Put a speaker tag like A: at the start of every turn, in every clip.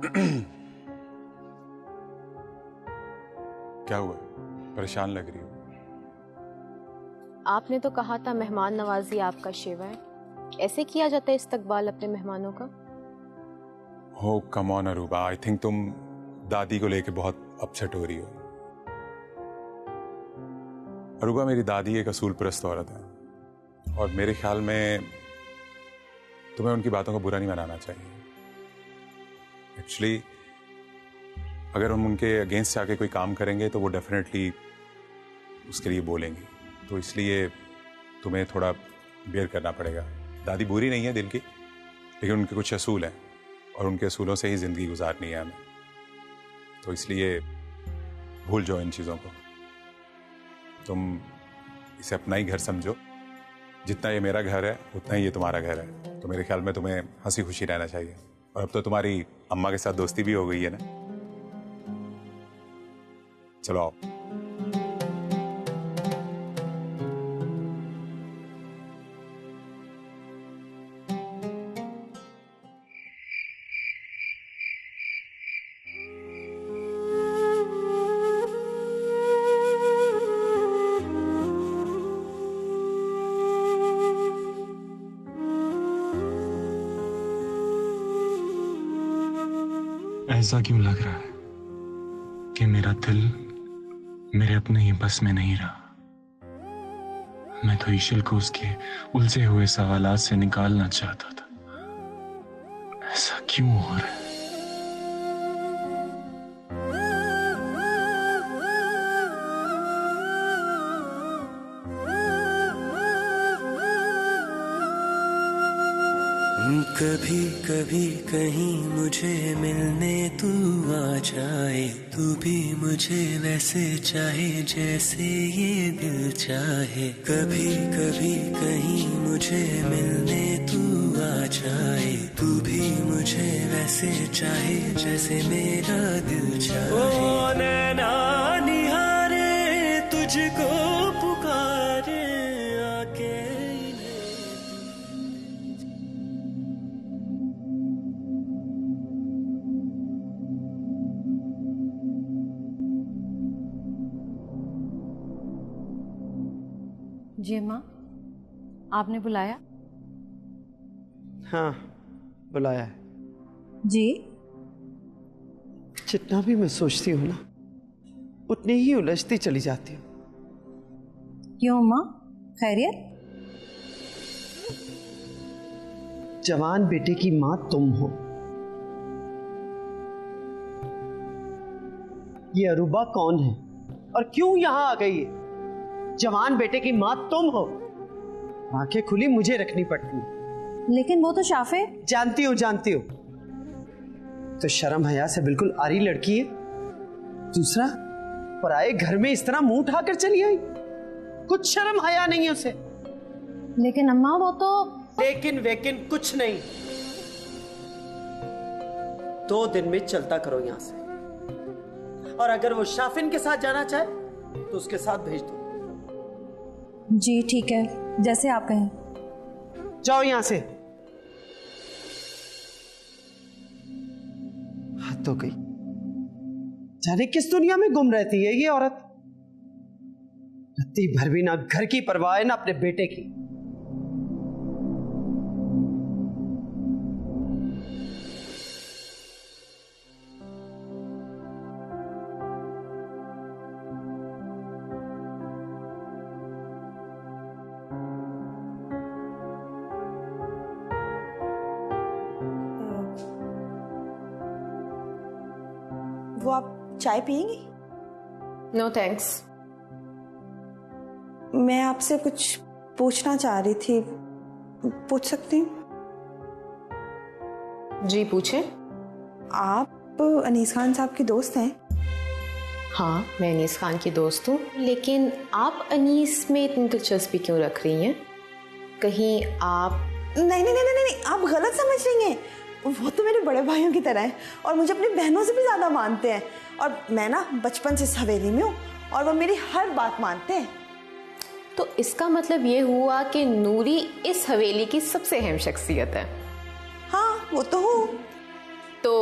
A: क्या हुआ, परेशान लग रही हो?
B: आपने तो कहा था मेहमान नवाजी आपका शेवा है, ऐसे किया जाता है इस्तकबाल अपने मेहमानों का?
A: हो come on Aruba, I think तुम दादी को लेके बहुत अपसेट हो रही हो। अरूबा, मेरी दादी एक असूल परस्त औरत है और मेरे ख्याल में तुम्हें उनकी बातों को बुरा नहीं मनाना चाहिए। एक्चुअली अगर हम उनके अगेंस्ट जाके कोई काम करेंगे तो वो डेफिनेटली उसके लिए बोलेंगी, तो इसलिए तुम्हें थोड़ा बेयर करना पड़ेगा। दादी बुरी नहीं है दिल की, लेकिन उनके कुछ असूल हैं और उनके असूलों से ही ज़िंदगी गुजारनी है हमें, तो इसलिए भूल जाओ इन चीज़ों को। तुम इसे अपना ही घर समझो, जितना ये मेरा घर है उतना ही ये तुम्हारा घर है, तो मेरे ख्याल में तुम्हें हंसी खुशी रहना चाहिए। और अब तो तुम्हारी अम्मा के साथ दोस्ती भी हो गई है ना। चलो आओ।
C: ऐसा क्यों लग रहा है कि मेरा दिल मेरे अपने ही बस में नहीं रहा? मैं तो ईशल को उसके उलझे हुए सवालात से निकालना चाहता था। ऐसा क्यों हो रहा है?
D: कभी कभी कहीं मुझे मिलने तू आ जाए, तू भी मुझे वैसे चाहे जैसे ये दिल चाहे। कभी कभी कहीं मुझे मिलने तू आ जाए, तू भी मुझे वैसे चाहे जैसे मेरा दिल चाहे। ओ नैना निहारे तुझको पुकारे आके।
E: जी अम्मा, आपने बुलाया?
F: हाँ, बुलाया है।
E: जी?
F: जितना भी मैं सोचती हूँ ना, उतनी ही उलझती चली जाती हूँ।
E: क्यों अम्मा, खैरियत?
F: जवान बेटे की माँ तुम हो, ये अरूबा कौन है और क्यों यहाँ आ गई है? जवान बेटे की माँ तुम हो, आंखें खुली मुझे रखनी पड़ती है।
E: लेकिन वो तो शाफे।
F: जानती हूँ तो शर्म हया से बिल्कुल आरी लड़की है। दूसरा, पराए घर में इस तरह मुंह उठाकर चली आई, कुछ शर्म हया नहीं है उसे।
E: लेकिन अम्मा वो तो।
F: लेकिन वेकिन कुछ नहीं, 2 दिन में चलता करो यहां से, और अगर वो शाफिन के साथ जाना चाहे तो उसके साथ भेज दो।
E: जी ठीक है, जैसे आप कहें।
F: जाओ यहां से। हद हो गई, जाने किस दुनिया में गुम रहती है ये औरत। रत्ती भर भी ना घर की परवाह है ना अपने बेटे की।
G: वो आप चाय पिएंगी?
B: No thanks.
G: मैं आपसे कुछ पूछना चाह रही थी, पूछ सकती हूँ?
B: जी पूछें।
G: आप अनीस खान साहब की दोस्त हैं?
B: हाँ, मैं अनीस खान की दोस्त हूँ, लेकिन आप अनीस में इतनी दिलचस्पी क्यों रख रही हैं? कहीं आप।
G: नहीं, आप गलत समझ रही हैं। वो तो मेरे बड़े भाइयों की तरह है और मुझे अपनी बहनों से भी ज्यादा मानते हैं, और मैं ना बचपन से इस हवेली में हूँ और वो मेरी हर बात मानते हैं।
B: तो इसका मतलब ये हुआ कि नूरी इस हवेली की सबसे अहम शख्सियत है।
G: हाँ, वो तो हूँ।
B: तो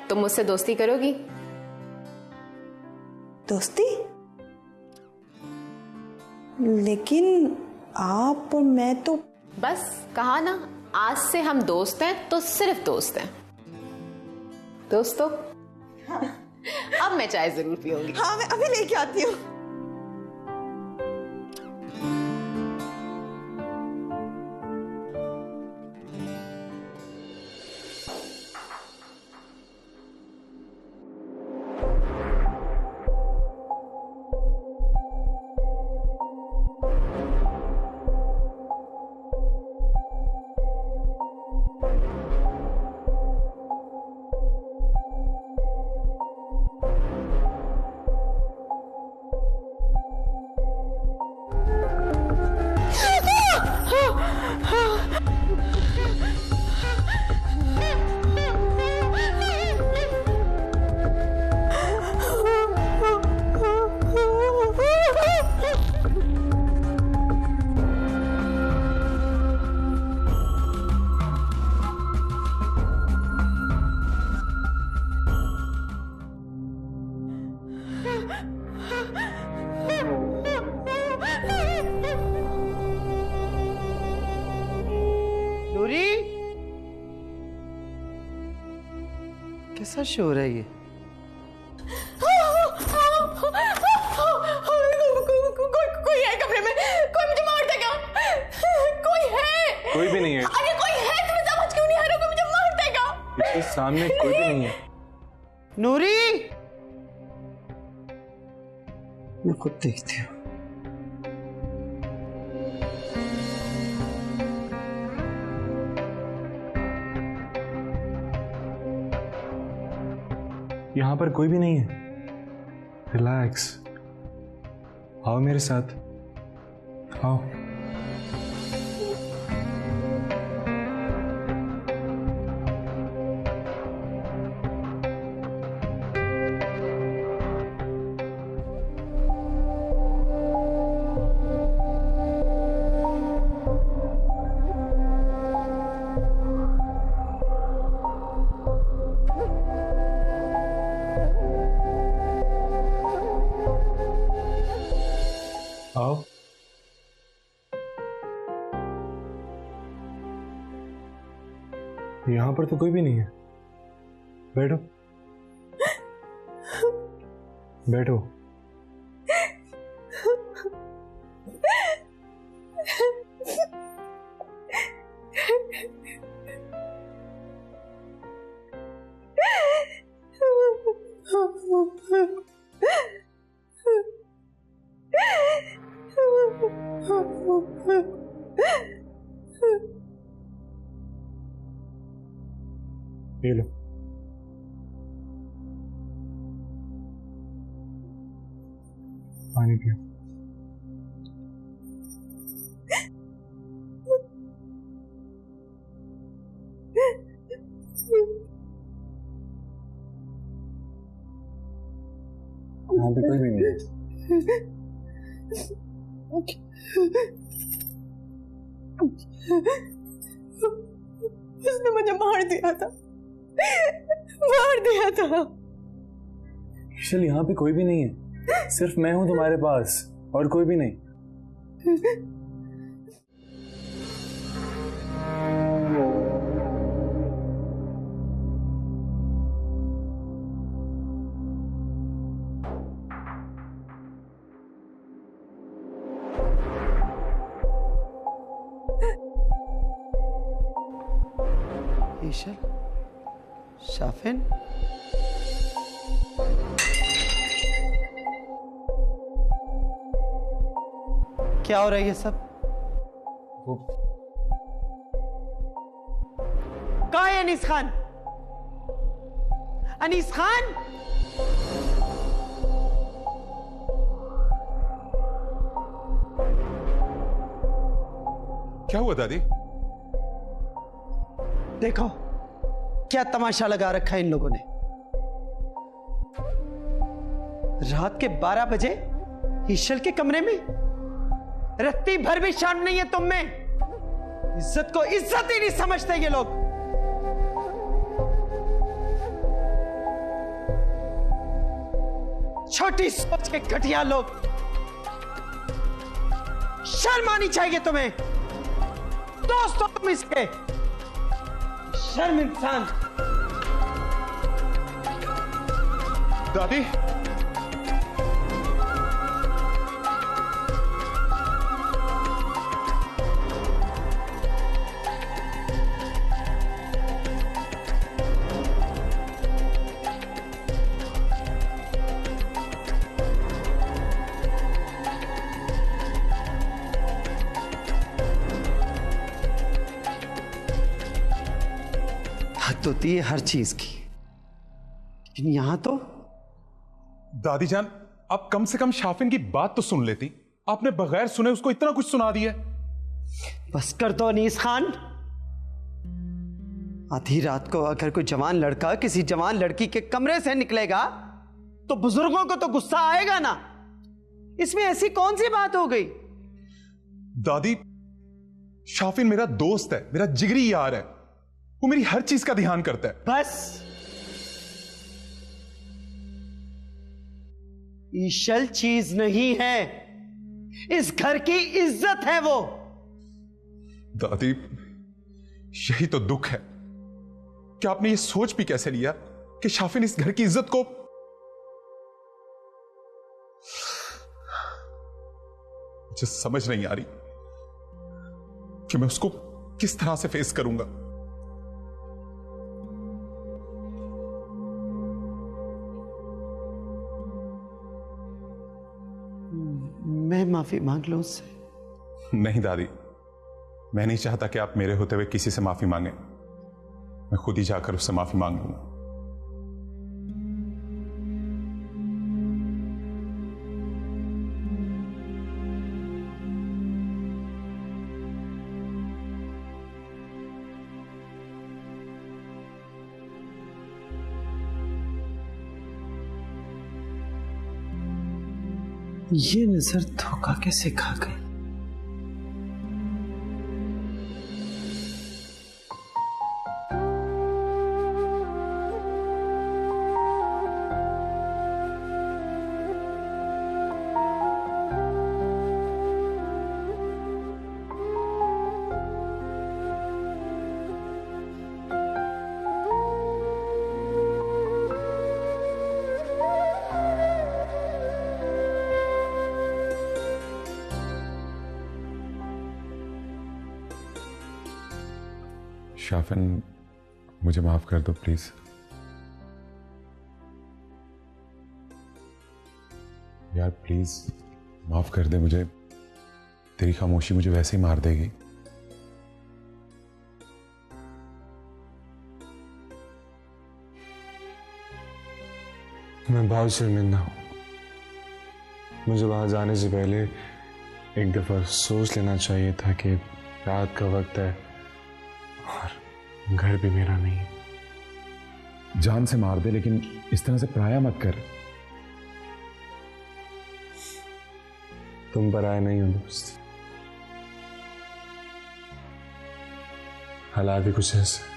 B: तुम मुझसे दोस्ती करोगी?
G: दोस्ती? लेकिन आप और मैं तो...
B: बस कहा ना, आज से हम दोस्त हैं तो सिर्फ दोस्त हैं। दोस्तों, अब मैं चाय जरूर पीऊंगी।
G: हाँ, मैं अभी लेके आती हूँ।
F: नूरी, कैसा शोर है ये?
B: कोई है कमरे में? कोई मुझे मार देगा? कोई है?
C: कोई भी नहीं है।
B: अरे कोई है, तुम्हें समझ क्यों नहीं आ रहा? कोई मुझे मार देगा।
C: इसके सामने कोई भी नहीं है।
F: नूरी, मैं खुद देखती हूँ।
C: यहां पर कोई भी नहीं है। रिलैक्स, आओ मेरे साथ, आओ। आओ। यहां पर तो कोई भी नहीं है। बैठो, बैठो। ये लो, पानी पियो। यहाँ पे कोई भी नहीं है।
G: उसने मुझे मार दिया था, मार दिया था।
C: चल, यहाँ पे कोई भी नहीं है, सिर्फ मैं हूं तुम्हारे पास और कोई भी नहीं।
F: ईशल, शाफिन, क्या हो रहा है ये सब? कहाँ है अनीस खान? अनीस खान?
A: क्या हुआ दादी?
F: देखो क्या तमाशा लगा रखा है इन लोगों ने। रात के 12 बजे ईशल के कमरे में, रत्ती भर भी शर्म नहीं है तुम में। इज्जत को इज्जत ही नहीं समझते ये लोग। छोटी सोच के घटिया लोग, शर्म आनी चाहिए तुम्हें। दोस्तों तुम इसके, शर्म इंसान।
A: दादी,
F: हद होती है हर चीज की, लेकिन यहां तो।
A: दादी जान, आप कम से कम शाफिन की बात तो सुन लेती। आपने बगैर सुने उसको इतना कुछ सुना दिया।
F: बस कर दो अनीस खान। आधी रात को अगर कोई जवान लड़का किसी जवान लड़की के कमरे से निकलेगा तो बुजुर्गों को तो गुस्सा आएगा ना। इसमें ऐसी कौन सी बात हो गई?
A: दादी, शाफिन मेरा दोस्त है, मेरा जिगरी यार है। वो मेरी हर चीज का ध्यान करता है।
F: बस ईशल चीज नहीं है, इस घर की इज्जत है वो।
A: दादी, यही तो दुख है कि आपने ये सोच भी कैसे लिया कि शाफिन इस घर की इज्जत को। मुझे समझ नहीं आ रही कि मैं उसको किस तरह से फेस करूंगा।
F: मैं माफी मांग लूं उससे?
A: नहीं दादी, मैं नहीं चाहता कि आप मेरे होते हुए किसी से माफी मांगे। मैं खुद ही जाकर उससे माफी मांग लूंगा।
F: ये नजर धोखा कैसे खा गई?
A: शाफिन, मुझे माफ कर दो प्लीज। यार प्लीज माफ कर दे मुझे। तेरी खामोशी मुझे वैसे ही मार देगी।
C: मैं बहुत शर्मिंदा हूं। मुझे वहां जाने से पहले एक दफा सोच लेना चाहिए था कि रात का वक्त है और घर भी मेरा नहीं है।
A: जान से मार दे, लेकिन इस तरह से पराया मत कर।
C: तुम पराया नहीं हो दोस्त। हालात भी कुछ ऐसे।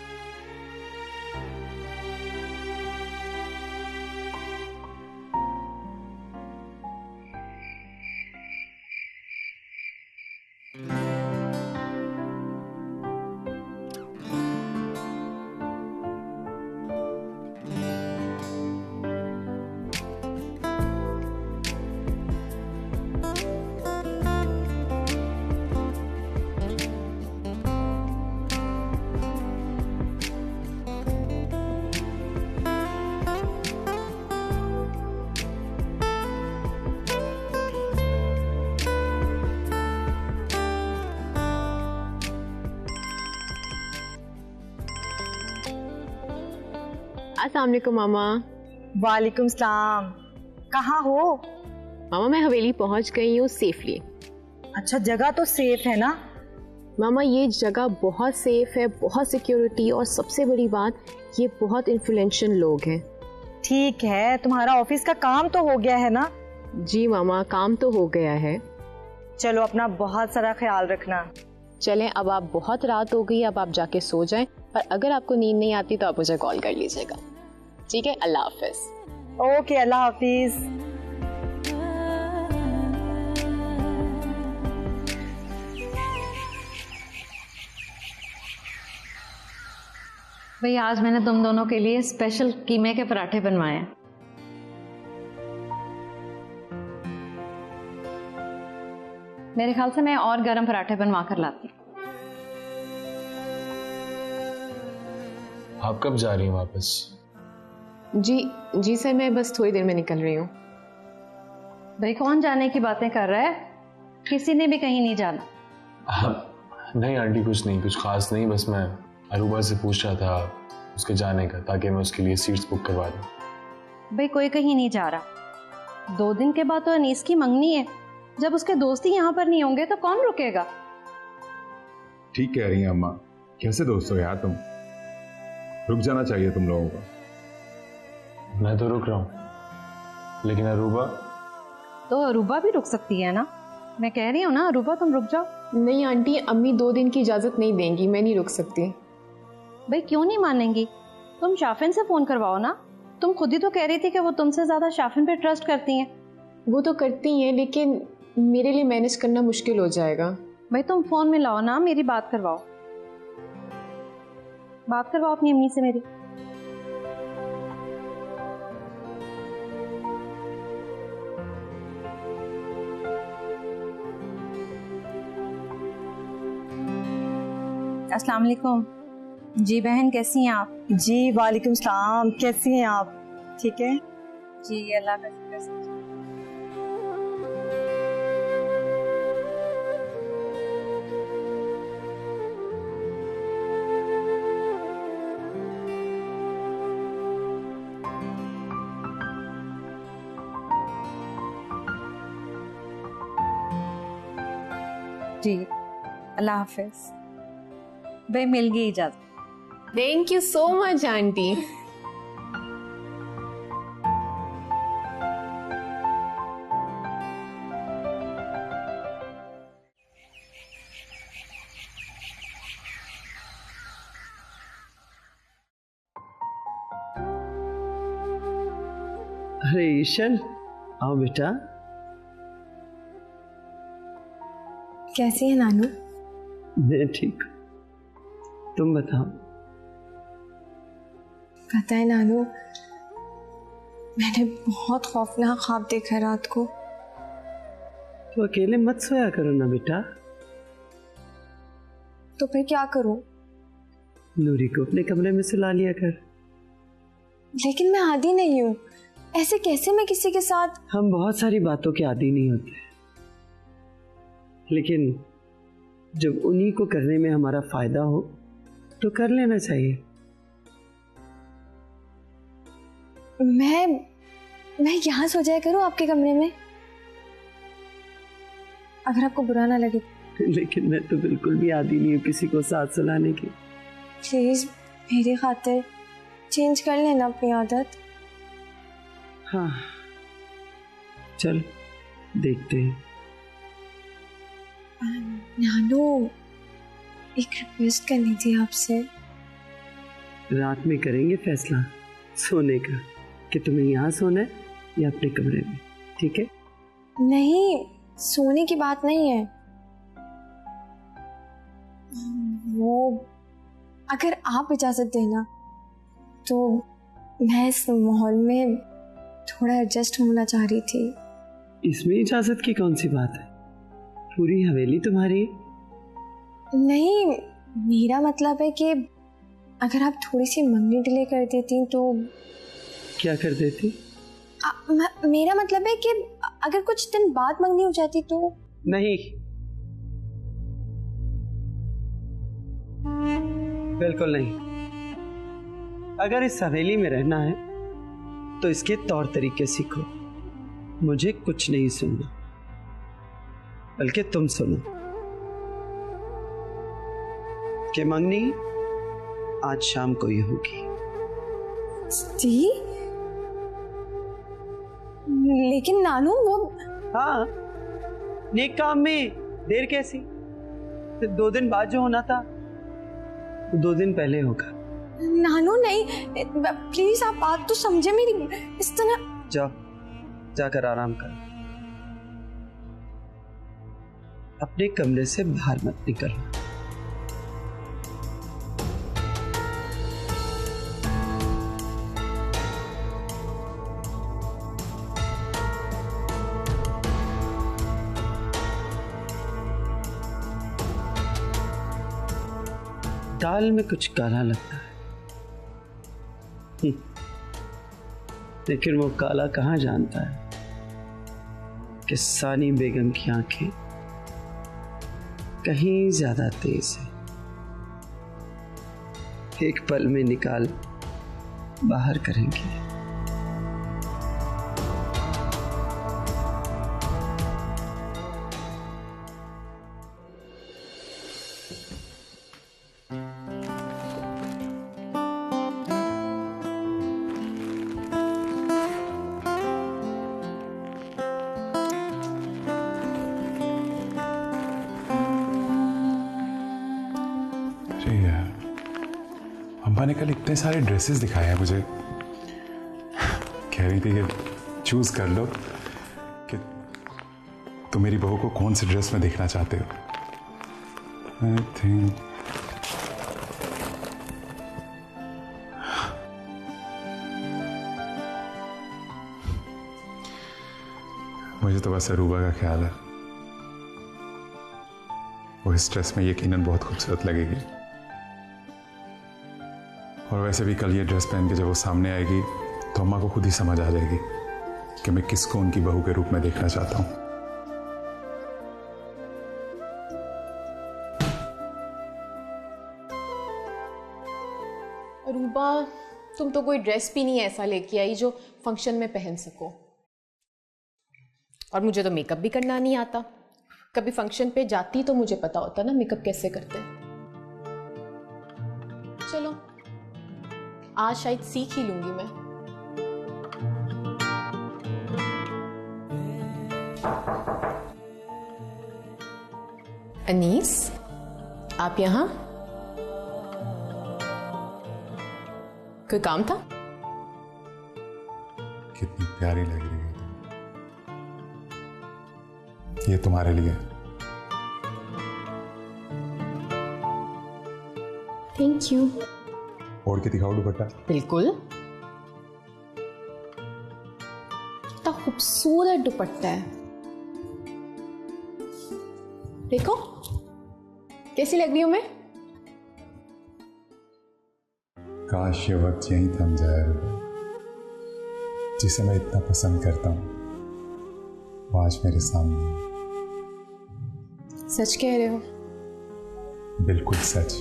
B: अस्सलाम वालेकुम मामा।
E: वालेकुम सलाम। कहाँ हो?
B: मामा मैं हवेली पहुंच गई हूँ सेफली।
E: अच्छा, जगह तो सेफ है ना?
B: मामा ये जगह बहुत सेफ है, बहुत सिक्योरिटी, और सबसे बड़ी बात ये बहुत इन्फ्लुएंशियल लोग हैं।
E: ठीक है, तुम्हारा ऑफिस का काम तो हो गया है ना?
B: जी मामा, काम तो हो गया है।
E: चलो अपना बहुत सारा ख्याल रखना।
B: चलें, अब आप बहुत रात हो गई, अब आप जाके सो जाएं, पर अगर आपको नींद नहीं आती तो आप मुझे कॉल कर लीजिएगा। ठीक है, अल्लाह हाफिज।
E: ओके, अल्लाह हाफिज। भाई आज मैंने तुम दोनों के लिए स्पेशल कीमे के पराठे बनवाए हैं। मेरे ख्याल से मैं और गरम पराठे बनवा कर लाती।
C: आप कब जा रही हैं वापस?
B: जी सर, मैं बस थोड़ी देर में निकल रही हूँ।
E: भाई कौन जाने की बातें कर रहा है? किसी ने भी कहीं नहीं जाना।
C: नहीं आंटी, कुछ नहीं, कुछ खास नहीं, बस मैं अरूबा से पूछ रहा था उसके जाने का, ताकि मैं उसके लिए सीट्स बुक करवा दूं।
E: भाई कोई कहीं नहीं जा रहा। 2 दिन के बाद तो अनीस की मंगनी है। जब उसके दोस्त ही यहाँ पर नहीं होंगे तो कौन रुकेगा?
A: ठीक कह रही हैं अम्मा, कैसे दोस्त हो यार तुम, रुक जाना चाहिए तुम लोगों को।
C: मैं तो रुक रहा हूँ, लेकिन अरूबा?
E: तो अरूबा भी रुक सकती है ना। मैं कह रही हूँ ना अरूबा, तुम रुक जाओ।
B: नहीं आंटी, अम्मी 2 दिन की इजाजत नहीं देंगी, मैं नहीं रुक सकती।
E: भाई क्यों नहीं मानेंगी? तुम शाफिन से फोन करवाओ ना। तुम खुद ही तो कह रही थी कि वो तुमसे ज्यादा शाफिन पे ट्रस्ट करती हैं।
B: वो तो करती हैं, लेकिन मेरे लिए मैनेज करना मुश्किल हो जाएगा।
E: भाई तुम फोन में लाओ ना, मेरी बात करवाओ। बात करवाओ अपनी अम्मी से मेरी। अस्सलाम वालेकुम। जी बहन, कैसी हैं आप?
G: जी वालेकुम सलाम, कैसी हैं आप? ठीक है
E: जी, अल्लाह का शुक्र। जी अल्लाह हाफिज। भाई मिल गई इजाजत।
B: Thank you so much aunty.
F: अरे ईशन, आओ बेटा।
H: कैसी है नानू?
F: मैं ठीक, तुम बताओ।
H: पता है नानू, मैंने बहुत खौफनाक ख्वाब देखा रात को।
F: तो अकेले मत सोया करो ना बेटा।
H: तो फिर क्या करूं?
F: नूरी को अपने कमरे में सुला लिया कर।
H: लेकिन मैं आदी नहीं हूँ, ऐसे कैसे मैं किसी के साथ?
F: हम बहुत सारी बातों के आदी नहीं होते, लेकिन जब उन्हीं को करने में हमारा फायदा हो तो कर लेना चाहिए।
H: मैं यहाँ सो जाया करूँ आपके कमरे में, अगर आपको बुरा ना लगे।
F: लेकिन मैं तो बिल्कुल भी आदी नहीं हूँ किसी को साथ सुलाने की।
H: प्लीज मेरी खातिर चेंज कर लेना अपनी आदत।
F: हाँ चल देखते हैं।
H: नानू, एक रिक्वेस्ट करनी थी आपसे।
F: रात में करेंगे फैसला सोने का, कि तुम्हें यहाँ सोना है या अपने कमरे में, ठीक है?
H: नहीं, सोने की बात नहीं है। वो अगर आप इजाजत देना तो मैं इस माहौल में थोड़ा एडजस्ट होना चाह रही थी।
F: इसमें इजाजत की कौन सी बात है? पूरी हवेली तुम्हारी।
H: नहीं, मेरा मतलब है कि अगर आप थोड़ी सी मंगनी डिले कर देती तो।
F: क्या कर देती?
H: मेरा मतलब है कि अगर कुछ दिन बाद मंगनी हो जाती तो।
F: नहीं, बिल्कुल नहीं। अगर इस हवेली में रहना है तो इसके तौर तरीके सीखो। मुझे कुछ नहीं सुनना, बल्कि तुम सुनो कि मंगनी आज शाम को ही होगी।
H: जी? लेकिन नानू वो।
F: हाँ, नेक काम में देर कैसी? 2 दिन बाद जो होना था 2 दिन पहले होगा।
H: नानू नहीं, प्लीज आप बात तो समझे मेरी। इस तरह
F: जाओ, जाकर आराम करो, अपने कमरे से बाहर मत निकलना। दाल में कुछ काला लगता है, लेकिन वो काला कहाँ जानता है कि सानी बेगम की आंखें कहीं ज्यादा तेज है। एक पल में निकाल बाहर करेंगे।
A: अम्मा ने कल इतने सारे ड्रेसेस दिखाए हैं मुझे, कह रही थी कि चूज कर लो कि तुम मेरी बहू को कौन सी ड्रेस में देखना चाहते हो। आई थिंक मुझे तो बस अरूबा का ख्याल है, वो इस ड्रेस में यकीनन बहुत खूबसूरत लगेगी। और वैसे भी कल ये ड्रेस पहन के जब वो सामने आएगी तो अम्मा को खुद ही समझ आ जाएगी कि मैं किसको उनकी बहू के रूप में देखना चाहता हूं।
B: अरूबा, तुम तो कोई ड्रेस भी नहीं ऐसा लेके आई जो फंक्शन में पहन सको। और मुझे तो मेकअप भी करना नहीं आता। कभी फंक्शन पे जाती तो मुझे पता होता ना मेकअप कैसे करते हैं। चलो, आज शायद सीख ही लूंगी मैं। अनीस, आप यहां? कोई काम था?
A: कितनी प्यारी लग रही है तुम। ये तुम्हारे लिए।
B: Thank you.
A: ओढ़ के दिखाओ दुपट्टा।
B: बिल्कुल। कितना खूबसूरत दुपट्टा है, देखो कैसी लग रही हूं मैं।
A: काश ये वक्त यहीं थम जाए, जिसे मैं इतना पसंद करता हूं वो आज मेरे सामने।
B: सच कह रहे हो?
A: बिल्कुल सच।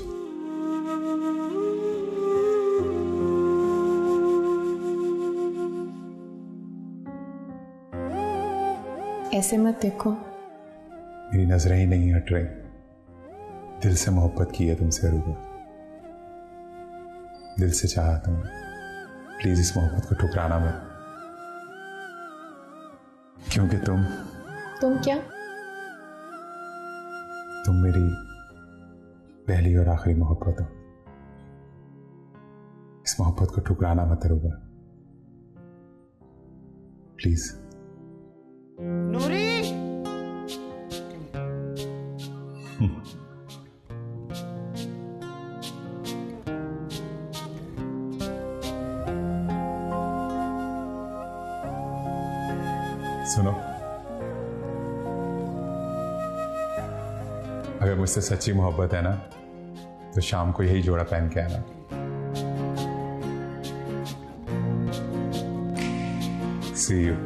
B: ऐसे मत देखो।
A: मेरी नजरें ही नहीं हट रही। दिल से मोहब्बत की है तुमसे अरूबा, दिल से चाहता हूं। प्लीज इस मोहब्बत को ठुकराना मत, क्योंकि तुम
B: क्या?
A: तुम मेरी पहली और आखिरी मोहब्बत हो। इस मोहब्बत को ठुकराना मत अरूबा, प्लीज।
G: नूरी,
A: सुनो, अगर मुझसे सच्ची मोहब्बत है ना तो शाम को यही जोड़ा पहन के आना। See you.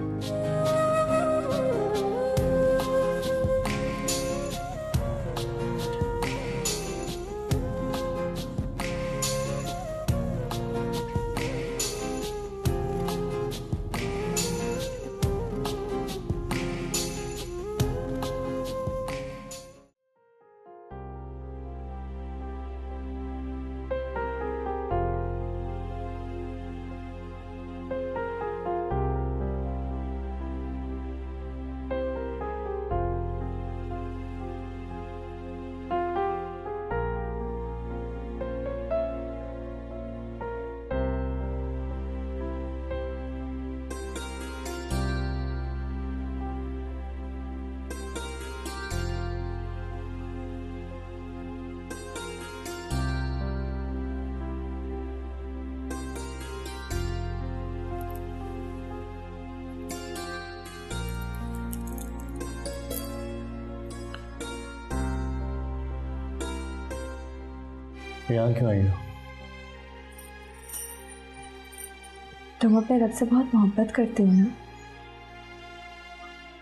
C: यहाँ क्यों आई हो?
H: तुम अपने रब से बहुत मोहब्बत करते हो ना?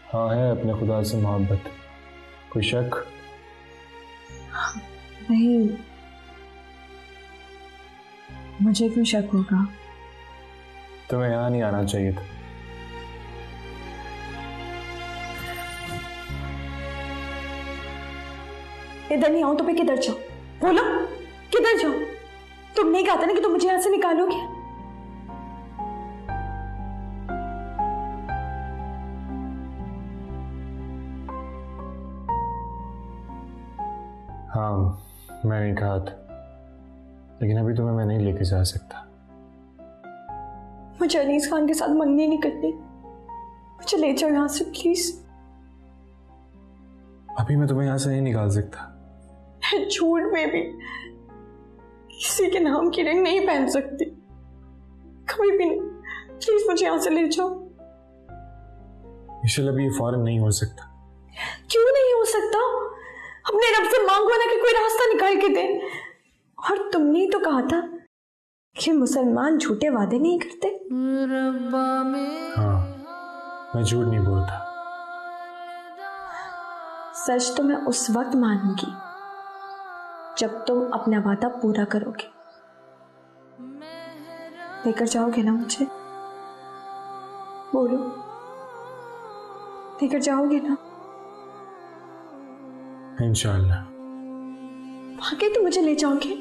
C: हाँ है, अपने खुदा से मोहब्बत। कोई शक?
H: नहीं, मुझे क्यों शक होगा?
C: तुम्हें यहाँ नहीं आना चाहिए था।
H: इधर नहीं आऊं तो मैं किधर जाऊं? बोलो, किधर जाऊं? तुम नहीं कहते ना कि तुम मुझे यहां से निकालोगे?
C: हाँ, मैं नहीं कहा था, लेकिन अभी तुम्हें मैं नहीं लेके जा सकता।
H: मुझे अनीस खान के साथ मंगनी नहीं करनी। मुझे ले जाओ यहाँ से प्लीज।
C: अभी मैं तुम्हें यहाँ से नहीं निकाल सकता।
H: झूठ में भी किसी के नाम की रिंग नहीं पहन सकती, कभी भी नहीं। प्लीज मुझे यहाँ से ले जाओ।
C: ईशल, अभी ये फौरन नहीं हो सकता।
H: क्यों नहीं हो सकता? अपने रब से मांगो ना कि कोई रास्ता निकाल के दे। और तुमने ही तो कहा था कि मुसलमान झूठे वादे नहीं करते।
C: हाँ, मैं झूठ नहीं बोलता।
H: सच तो मैं उस वक्त मानूंगी जब तुम अपना वादा पूरा करोगे। लेकर जाओगे ना मुझे? बोलो, लेकर जाओगे ना?
C: इंशाल्लाह।
H: वाकई तो मुझे ले जाओगे?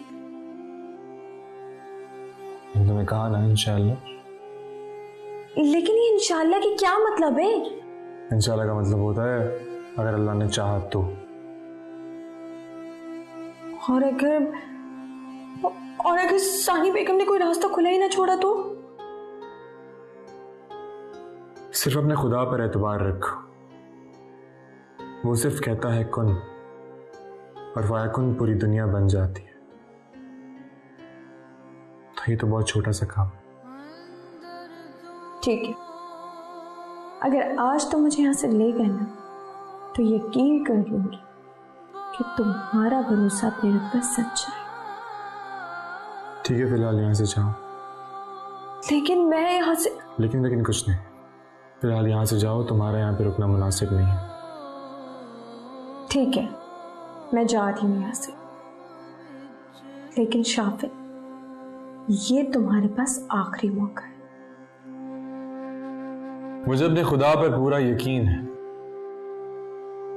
C: तुम्हें कहा ना इंशाल्लाह।
H: लेकिन ये इंशाल्लाह की क्या मतलब है?
C: इंशाल्लाह का मतलब होता है अगर अल्लाह ने चाहा तो।
H: और अगर सानी बेगम ने कोई रास्ता खुला ही ना छोड़ा तो?
C: सिर्फ अपने खुदा पर एतबार रखो। वो सिर्फ कहता है कुन, और वायकुन पूरी दुनिया बन जाती है। तो ये तो बहुत छोटा सा काम।
H: ठीक है, अगर आज तुम मुझे यहां से ले गए ना तो यकीन कर लूंगी कि तुम्हारा भरोसा मेरे पर सच्चा है।
C: ठीक है, फिलहाल यहाँ से जाओ।
H: लेकिन मैं यहाँ से
C: लेकिन कुछ नहीं। फिलहाल यहाँ से जाओ, तुम्हारा यहाँ पे रुकना मुनासिब नहीं है।
H: ठीक है, मैं जा रही हूँ यहाँ से। लेकिन शाफिर, ये तुम्हारे पास आखिरी मौका है।
C: मुझे अपने खुदा पर पूरा यकीन है।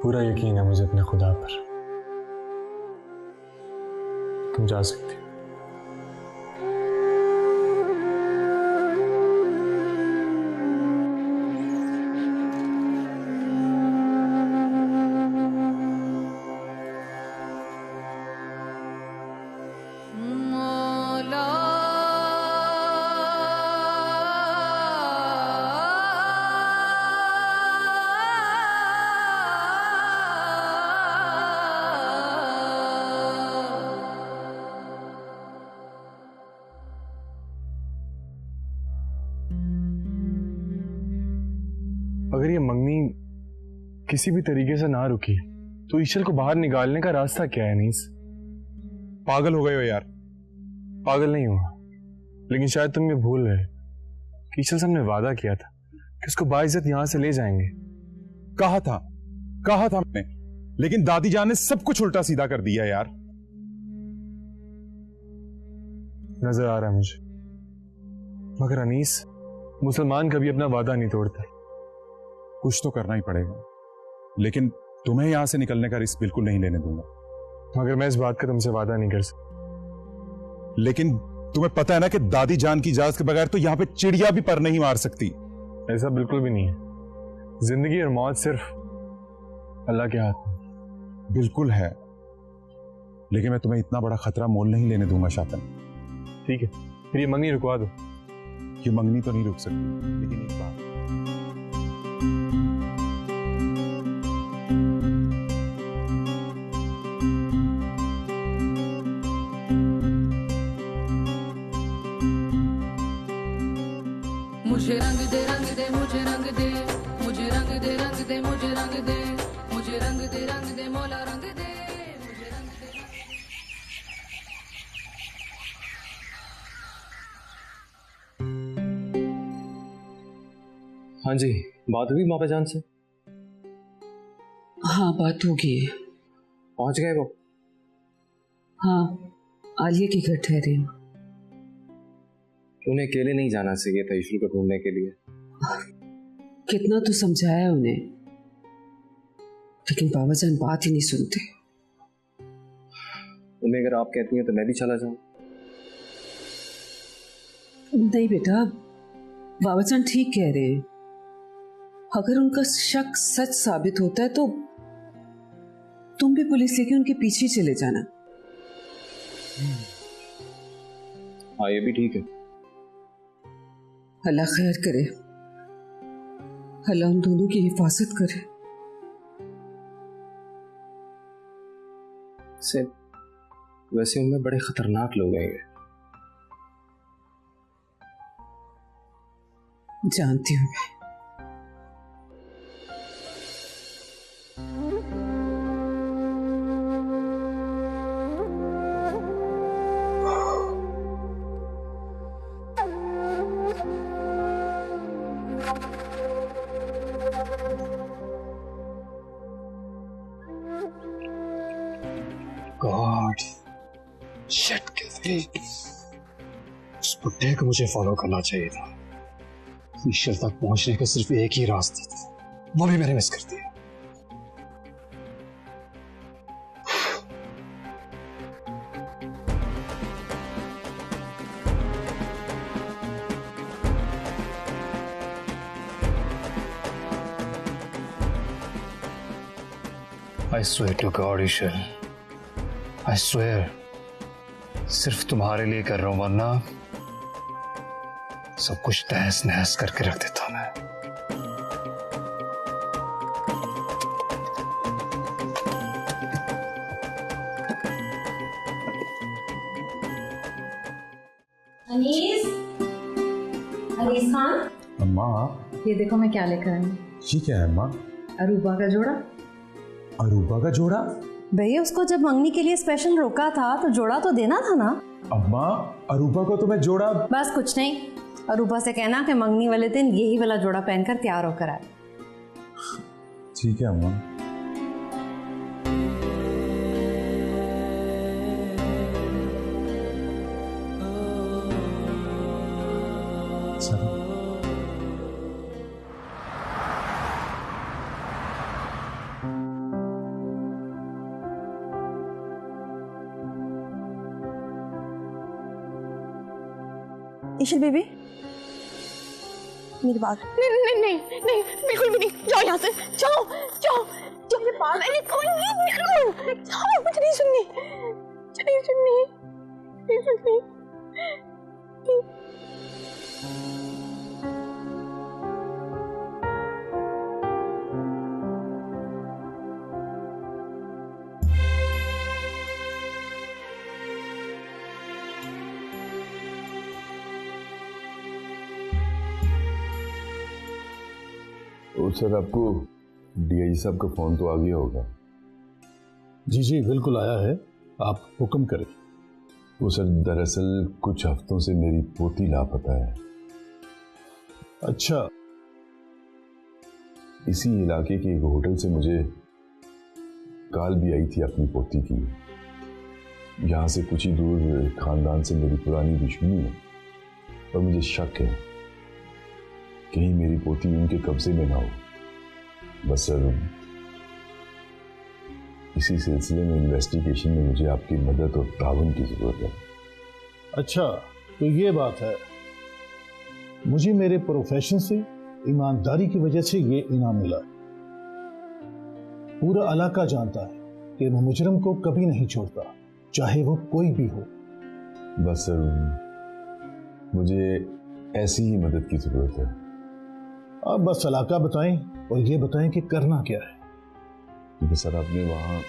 C: पूरा यकीन है मुझे अपने खुदा पर। तुम जा सकते हो। अगर ये मंगनी किसी भी तरीके से ना रुकी तो ईशल को बाहर निकालने का रास्ता क्या है? नीस,
A: पागल हो गए हो यार।
C: पागल नहीं हुआ, लेकिन शायद तुम ये भूल रहे कि ईशल से हमने वादा किया था कि उसको बाइज्जत यहां से ले जाएंगे।
A: कहा था हमने, लेकिन दादी जान ने सब कुछ उल्टा सीधा कर दिया यार।
C: नजर आ रहा है मुझे, मगर अनीस, मुसलमान कभी अपना वादा नहीं तोड़ता।
A: कुछ तो करना ही पड़ेगा, लेकिन तुम्हें यहां से निकलने का रिस्क बिल्कुल नहीं लेने दूंगा।
C: मगर मैं इस बात का तुमसे वादा नहीं कर सकता।
A: लेकिन तुम्हें पता है ना कि दादी जान की इजाजत के बगैर तो यहां पे चिड़िया भी पर नहीं मार सकती।
C: ऐसा बिल्कुल भी नहीं है। जिंदगी और मौत सिर्फ अल्लाह के हाथ में।
A: बिल्कुल है, लेकिन मैं तुम्हें इतना बड़ा खतरा मोल नहीं लेने दूंगा शातन।
C: ठीक है, फिर ये मंगनी रुकवा दो।
A: ये मंगनी तो नहीं रुक सकती, लेकिन एक बात,
I: मुझे रंग दे मुझे रंग दे, मुझे रंग दे मुझे रंग दे, मुझे रंग दे मौला रंग दे, मुझे रंग दे।
C: हाँ जी, बात हुई मापा जान से?
J: हाँ, बात होगी।
C: पहुंच गए वो?
J: हाँ, आलिया के घर ठहरे।
C: उन्हें अकेले नहीं जाना चाहिए था ईशल को ढूंढने के लिए।
J: कितना तो समझाया उन्हें, लेकिन बाबा जान बात ही नहीं सुनते।
C: उन्हें अगर आप कहती हैं तो मैं भी चला जाऊं।
J: नहीं बेटा, बाबा जान ठीक कह रहे हैं। अगर उनका शक सच साबित होता है तो तुम भी पुलिस लेके उनके पीछे चले जाना।
C: हाँ, ये भी ठीक है।
J: अल्लाह खैर करे, अल्लाह उन दोनों की हिफाजत करे।
C: से वैसे उनमें बड़े खतरनाक लोग हैं ये।
J: जानती हूँ मैं।
K: गॉड शिट, उस बुड्ढे को मुझे फॉलो करना चाहिए था। ईश्वर तक पहुंचने का सिर्फ एक ही रास्ता था, वो भी मैंने मिस कर दिया। I swear to God, Ishwar, I swear, सिर्फ तुम्हारे लिए कर रहा हूं, वरना सब कुछ तहस नहस करके रख देता मैं।
E: अनीस खान,
A: अम्मा,
E: ये देखो मैं क्या लेकर आई हूँ।
A: जी क्या है अम्मा?
E: अरूबा का जोड़ा।
A: अरूबा का जोड़ा?
E: भैया उसको जब मंगनी के लिए स्पेशल रोका था तो जोड़ा तो देना था ना।
A: अम्मा, अरूबा को तो मैं जोड़ा।
E: बस कुछ नहीं, अरूबा से कहना कि मंगनी वाले दिन यही वाला जोड़ा पहनकर तैयार होकर आए।
A: ठीक है अम्मा।
G: ईशल बेबी, मेरी बात।
B: नहीं नहीं नहीं नहीं, बिल्कुल भी नहीं। जाओ यहाँ से, जाओ जाओ जाओ। मेरी बात नहीं, कोई नहीं, निकलो जाओ। मुझे नहीं सुननी, मुझे नहीं सुननी, नहीं सुननी।
L: तो सर, आपको डीआईजी साहब का फोन तो आ गया होगा?
K: जी जी बिल्कुल आया है, आप हुक्म करें।
L: वो सर, दरअसल कुछ हफ्तों से मेरी पोती लापता है।
K: अच्छा।
L: इसी इलाके के एक होटल से मुझे कॉल भी आई थी अपनी पोती की। यहाँ से कुछ ही दूर खानदान से मेरी पुरानी दुश्मनी है और मुझे शक है कहीं मेरी पोती उनके कब्जे में ना हो। बस सर, इसी सिलसिले में इन्वेस्टिगेशन में मुझे आपकी मदद और ताउन की जरूरत है।
K: अच्छा, तो ये बात है। मुझे मेरे प्रोफेशन से, ईमानदारी की वजह से ये इनाम मिला। पूरा इलाका जानता है कि मैं मुजरिम को कभी नहीं छोड़ता, चाहे वो कोई भी हो।
L: बस सर, मुझे ऐसी ही मदद की जरूरत है।
K: आप बस इलाका बताएं और ये बताएं कि करना क्या है।
L: क्योंकि सर, आपने वहां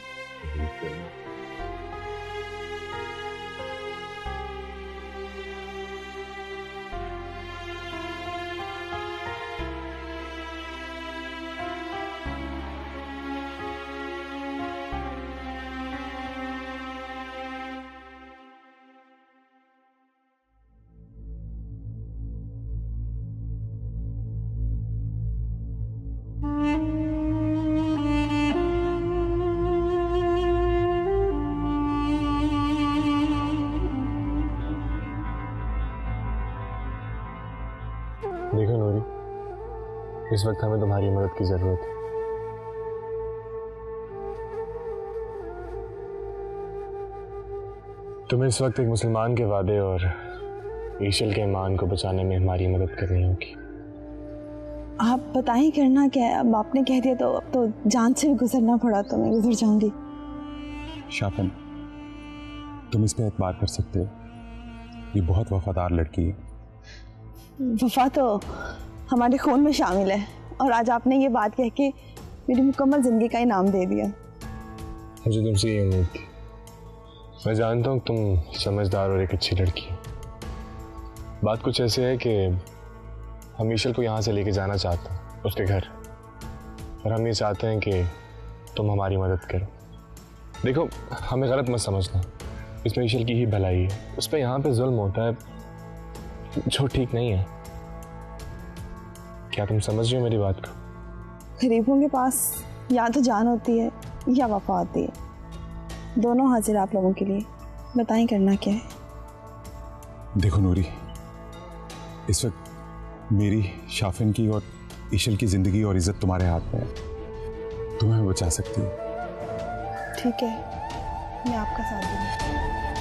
C: देखो नूरी, इस वक्त हमें तुम्हारी मदद की जरूरत है। तुम्हें इस वक्त एक मुसलमान के वादे और ईशल के ईमान को बचाने में हमारी मदद करनी होगी।
G: आप बताएं करना क्या है। अब आपने कह दिया तो अब तो जान से भी गुजरना पड़ा तो मैं गुजर जाऊंगी।
A: शाफिन, तुम इस पे एतबार कर सकते हो, ये बहुत वफादार लड़की है।
G: वफा तो हमारे खून में शामिल है और आज आपने ये बात कह के मेरी मुकम्मल जिंदगी का इनाम दे दिया।
C: मुझे तुमसे ये उम्मीद थी। मैं जानता हूँ तुम समझदार और एक अच्छी लड़की हो। बात कुछ ऐसे है कि हम ईशल को यहाँ से लेके जाना चाहते हैं उसके घर, और हम ये चाहते हैं कि तुम हमारी मदद करो। देखो, हमें गलत मत समझना, इसमें ईशल की ही भलाई है। उस पर यहाँ पे जुल्म होता है जो ठीक नहीं है। क्या तुम समझ रहे हो मेरी बात को?
G: गरीबों के पास या तो जान होती है या वफा होती है, दोनों हाजिर आप लोगों के लिए। बताएं करना क्या है।
A: देखो नूरी, इस वक्त मेरी, शाफिन की और ईशल की जिंदगी और इज्जत तुम्हारे हाथ में है। तुम हमें बचा सकती हो।
G: ठीक है, मैं आपका साथ दूंगी।